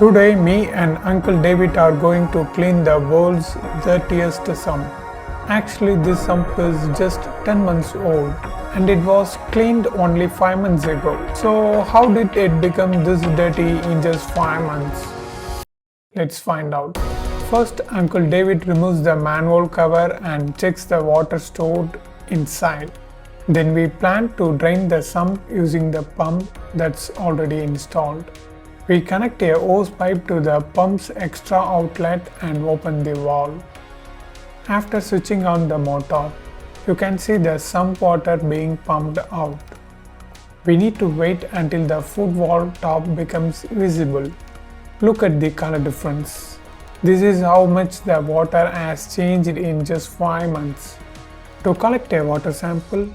Today, me and Uncle David are going to clean the world's dirtiest sump. Actually, this sump is just 10 months old and it was cleaned only 5 months ago. So, how did it become this dirty in just 5 months? Let's find out. First, Uncle David removes the manhole cover and checks the water stored inside. Then we plan to drain the sump using the pump that's already installed. We connect a hose pipe to the pump's extra outlet and open the valve. After switching on the motor, you can see the sump water being pumped out. We need to wait until the foot valve top becomes visible. Look at the color difference. This is how much the water has changed in just 5 months. To collect a water sample,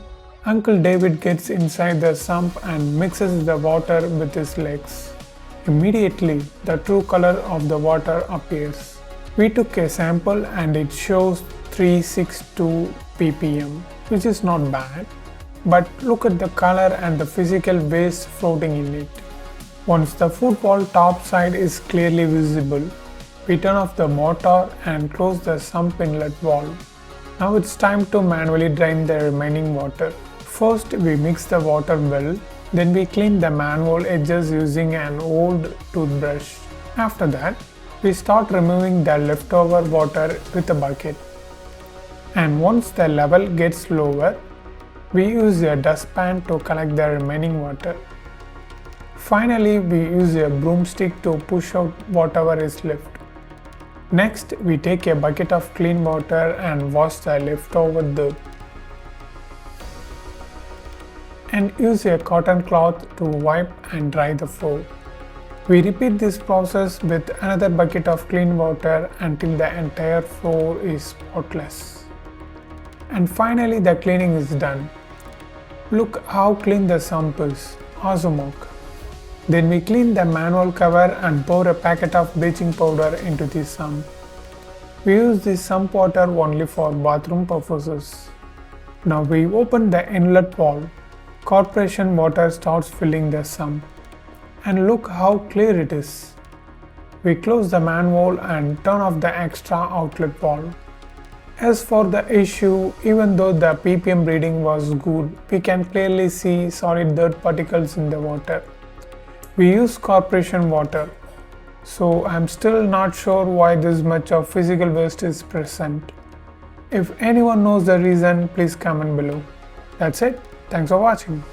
Uncle David gets inside the sump and mixes the water with his legs. Immediately, the true color of the water appears. We took a sample and it shows 362 ppm, which is not bad. But look at the color and the physical waste floating in it. Once the foot valve top side is clearly visible, we turn off the motor and close the sump inlet valve. Now it's time to manually drain the remaining water. First, we mix the water well, then we clean the manhole edges using an old toothbrush. After that, we start removing the leftover water with a bucket. And once the level gets lower, we use a dustpan to collect the remaining water. Finally, we use a broomstick to push out whatever is left. Next, we take a bucket of clean water and wash the leftover dirt. And use a cotton cloth to wipe and dry the floor. We repeat this process with another bucket of clean water until the entire floor is spotless. And finally the cleaning is done. Look how clean the sump is. Awesome work. Then we clean the manhole cover and pour a packet of bleaching powder into the sump. We use this sump water only for bathroom purposes. Now we open the inlet valve. Corporation water starts filling the sump. And look how clear it is. We close the manhole and turn off the extra outlet valve. As for the issue, even though the ppm reading was good, we can clearly see solid dirt particles in the water. We use corporation water, so I'm still not sure why this much of physical waste is present. If anyone knows the reason, please comment below. That's it. Thanks for watching.